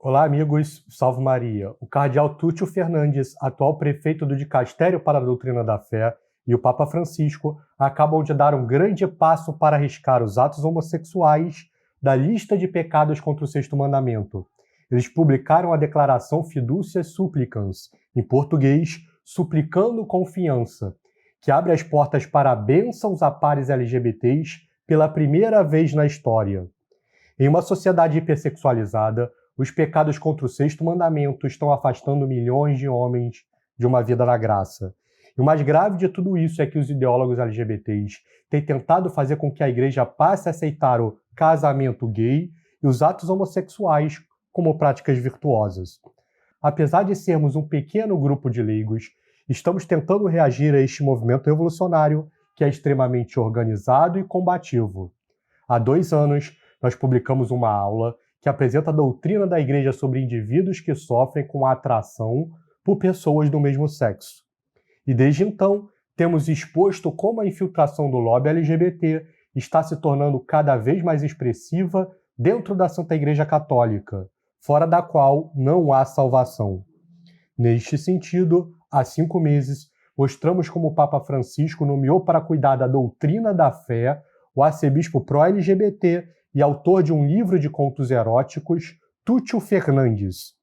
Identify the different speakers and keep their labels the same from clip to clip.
Speaker 1: Olá, amigos. Salve Maria. O cardeal Túcio Fernandes, atual prefeito do Dicastério para a Doutrina da Fé, e o Papa Francisco acabam de dar um grande passo para arriscar os atos homossexuais da lista de pecados contra o Sexto Mandamento. Eles publicaram a declaração Fiducias Supplicans, em português, suplicando confiança, que abre as portas para bênçãos a pares LGBTs pela primeira vez na história. Em uma sociedade hipersexualizada, os pecados contra o Sexto Mandamento estão afastando milhões de homens de uma vida na graça. E o mais grave de tudo isso é que os ideólogos LGBTs têm tentado fazer com que a igreja passe a aceitar o casamento gay e os atos homossexuais como práticas virtuosas. Apesar de sermos um pequeno grupo de leigos, estamos tentando reagir a este movimento revolucionário que é extremamente organizado e combativo. Há 2 anos, nós publicamos uma aula que apresenta a doutrina da Igreja sobre indivíduos que sofrem com a atração por pessoas do mesmo sexo. E desde então, temos exposto como a infiltração do lobby LGBT está se tornando cada vez mais expressiva dentro da Santa Igreja Católica, fora da qual não há salvação. Neste sentido, há 5 meses, mostramos como o Papa Francisco nomeou para cuidar da doutrina da fé o arcebispo pró-LGBT e autor de um livro de contos eróticos, Túcio Fernandes.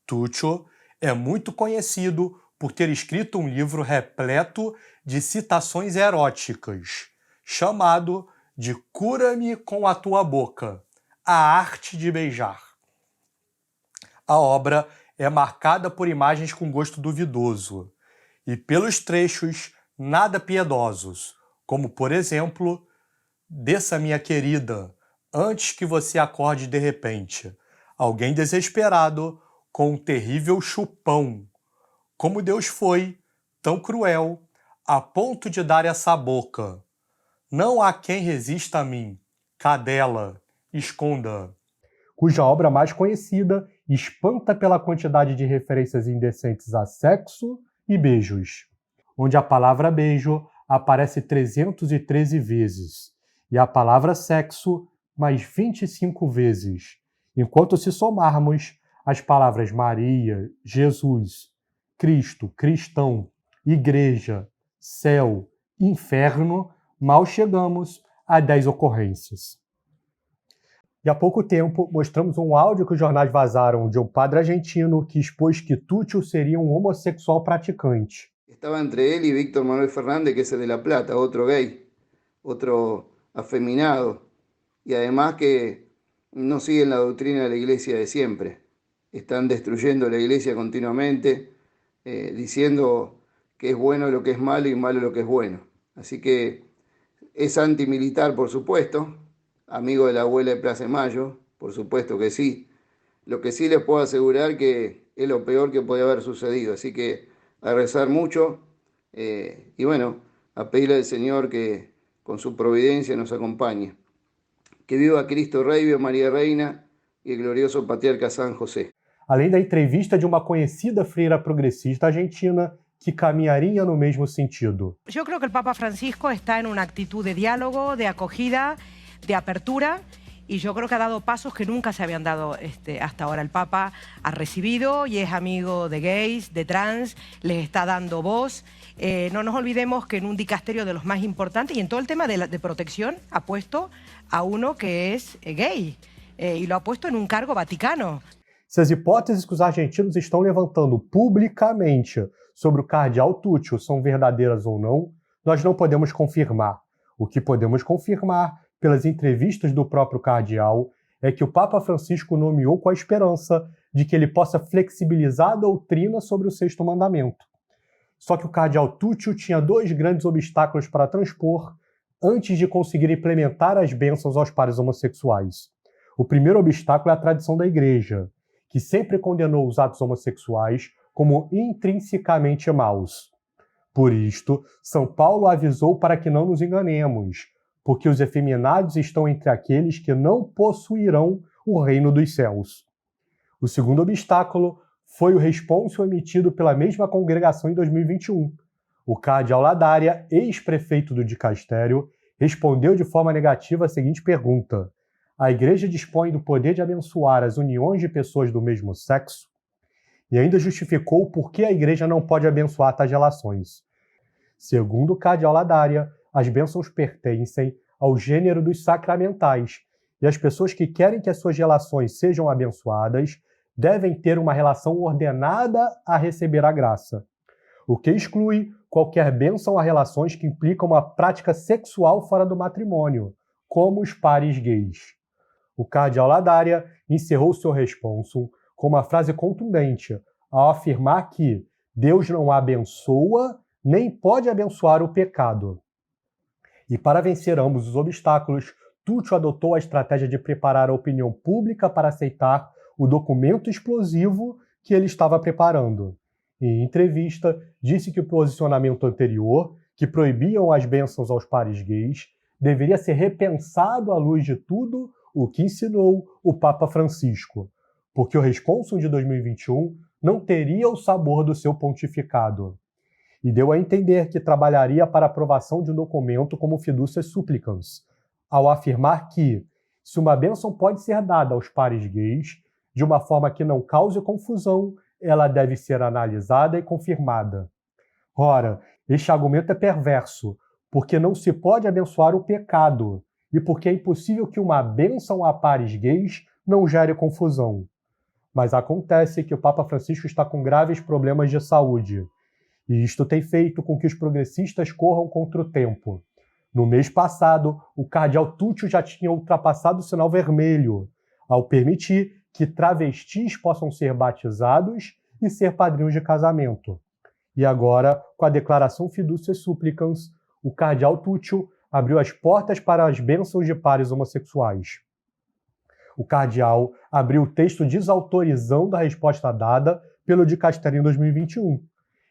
Speaker 1: Túcio é muito conhecido por ter escrito um livro repleto de citações eróticas, chamado de Cura-me com a tua boca, a arte de beijar. A obra é marcada por imagens com gosto duvidoso e pelos trechos nada piedosos, como, por exemplo, desça, minha querida, antes que você acorde de repente, alguém desesperado com um terrível chupão. Como Deus foi tão cruel, a ponto de dar essa boca. Não há quem resista a mim, cadela, esconda. Cuja obra mais conhecida espanta pela quantidade de referências indecentes a sexo e beijos, onde a palavra beijo aparece 313 vezes e a palavra sexo mais 25 vezes, enquanto se somarmos as palavras Maria, Jesus, Cristo, cristão, igreja, céu, inferno, mal chegamos a 10 ocorrências. E há pouco tempo, mostramos um áudio que os jornais vazaram de um padre argentino que expôs que Túcio seria um homossexual praticante.
Speaker 2: Estaba entre él y Víctor Manuel Fernández, que es el de La Plata, otro gay, otro afeminado, y además que no siguen la doctrina de la iglesia de siempre. Están destruyendo la iglesia continuamente, diciendo que es bueno lo que es malo y malo lo que es bueno. Así que es antimilitar, por supuesto, amigo de la abuela de Plaza de Mayo, por supuesto que sí. Lo que sí les puedo asegurar que es lo peor que puede haber sucedido. Así que a rezar mucho y bueno, a pedirle al Señor que con su providencia nos acompañe. Que viva Cristo Rey, viva María Reina y el glorioso patriarca San José.
Speaker 1: Além da entrevista de uma conhecida freira progressista argentina que caminharia no mesmo sentido.
Speaker 3: Yo creo que el Papa Francisco está en una actitud de diálogo, de acogida, de apertura, y yo creo que ha dado pasos que nunca se habían dado hasta ahora. El Papa ha recibido y es amigo de gays, de trans, les está dando voz. No nos olvidemos que en un dicasterio de los más importantes y en todo el tema de protección ha puesto a uno que es gay y lo ha puesto en un cargo vaticano.
Speaker 1: Se as hipóteses que os argentinos estão levantando publicamente sobre o cardeal Túcio são verdadeiras ou não, nós não podemos confirmar. O que podemos confirmar, pelas entrevistas do próprio cardeal, é que o Papa Francisco nomeou com a esperança de que ele possa flexibilizar a doutrina sobre o Sexto Mandamento. Só que o cardeal Túcio tinha 2 grandes obstáculos para transpor antes de conseguir implementar as bênçãos aos pares homossexuais. O primeiro obstáculo é a tradição da Igreja, que sempre condenou os atos homossexuais como intrinsecamente maus. Por isto, São Paulo avisou para que não nos enganemos, porque os efeminados estão entre aqueles que não possuirão o reino dos céus. O segundo obstáculo foi o responso emitido pela mesma congregação em 2021. O cardeal Ladária, ex-prefeito do dicastério, respondeu de forma negativa a seguinte pergunta: a Igreja dispõe do poder de abençoar as uniões de pessoas do mesmo sexo, e ainda justificou por que a Igreja não pode abençoar tais relações. Segundo o cardeal Ladaria, as bênçãos pertencem ao gênero dos sacramentais, e as pessoas que querem que as suas relações sejam abençoadas devem ter uma relação ordenada a receber a graça, o que exclui qualquer bênção a relações que implicam uma prática sexual fora do matrimônio, como os pares gays. O cardeal Ladaria encerrou seu responsum com uma frase contundente, ao afirmar que Deus não abençoa nem pode abençoar o pecado. E para vencer ambos os obstáculos, Tuccio adotou a estratégia de preparar a opinião pública para aceitar o documento explosivo que ele estava preparando. Em entrevista, disse que o posicionamento anterior, que proibiam as bênçãos aos pares gays, deveria ser repensado à luz de tudo o que ensinou o Papa Francisco, porque o responsum de 2021 não teria o sabor do seu pontificado. E deu a entender que trabalharia para a aprovação de um documento como fiducia supplicans, ao afirmar que, se uma bênção pode ser dada aos pares gays, de uma forma que não cause confusão, ela deve ser analisada e confirmada. Ora, este argumento é perverso, porque não se pode abençoar o pecado, e porque é impossível que uma bênção a pares gays não gere confusão. Mas acontece que o Papa Francisco está com graves problemas de saúde, e isto tem feito com que os progressistas corram contra o tempo. No mês passado, o cardeal Tuccio já tinha ultrapassado o sinal vermelho, ao permitir que travestis possam ser batizados e ser padrinhos de casamento. E agora, com a declaração fiducia supplicans, o cardeal Tuccio abriu as portas para as bênçãos de pares homossexuais. O cardeal abriu o texto desautorizando a resposta dada pelo dicastério em 2021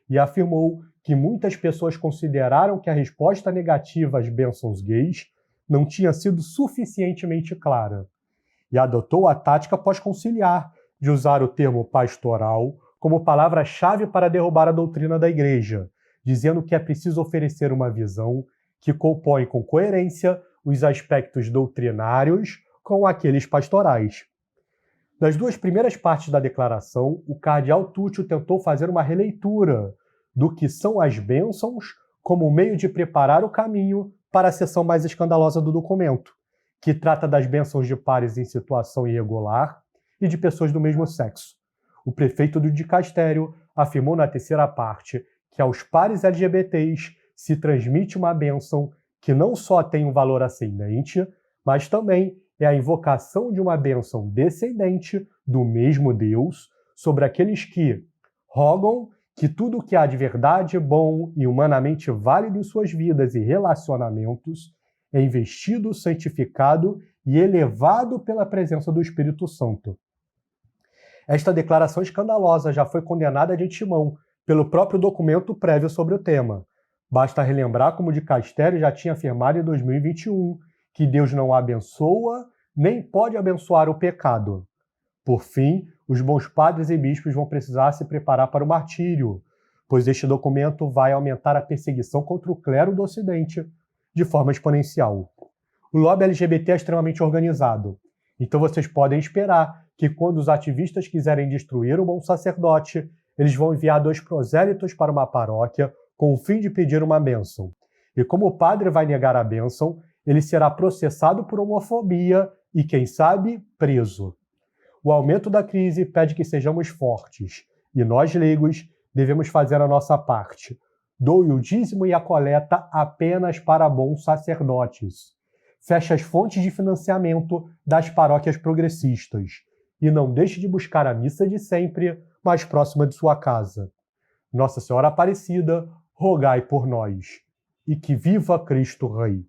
Speaker 1: e afirmou que muitas pessoas consideraram que a resposta negativa às bênçãos gays não tinha sido suficientemente clara, e adotou a tática pós-conciliar de usar o termo pastoral como palavra-chave para derrubar a doutrina da Igreja, dizendo que é preciso oferecer uma visão que compõe com coerência os aspectos doutrinários com aqueles pastorais. Nas duas primeiras partes da declaração, o cardeal Tuccio tentou fazer uma releitura do que são as bênçãos como meio de preparar o caminho para a seção mais escandalosa do documento, que trata das bênçãos de pares em situação irregular e de pessoas do mesmo sexo. O prefeito do dicastério afirmou na terceira parte que aos pares LGBTs se transmite uma bênção que não só tem um valor ascendente, mas também é a invocação de uma bênção descendente do mesmo Deus sobre aqueles que rogam que tudo o que há de verdade, bom e humanamente válido em suas vidas e relacionamentos é investido, santificado e elevado pela presença do Espírito Santo. Esta declaração escandalosa já foi condenada de antemão pelo próprio documento prévio sobre o tema. Basta relembrar como o dicastério já tinha afirmado em 2021 que Deus não abençoa nem pode abençoar o pecado. Por fim, os bons padres e bispos vão precisar se preparar para o martírio, pois este documento vai aumentar a perseguição contra o clero do Ocidente de forma exponencial. O lobby LGBT é extremamente organizado, então vocês podem esperar que quando os ativistas quiserem destruir um bom sacerdote, eles vão enviar 2 prosélitos para uma paróquia com o fim de pedir uma bênção. E como o padre vai negar a bênção, ele será processado por homofobia e, quem sabe, preso. O aumento da crise pede que sejamos fortes, e nós, leigos, devemos fazer a nossa parte. Doe o dízimo e a coleta apenas para bons sacerdotes. Feche as fontes de financiamento das paróquias progressistas. E não deixe de buscar a missa de sempre, mais próxima de sua casa. Nossa Senhora Aparecida, rogai por nós. E que viva Cristo Rei!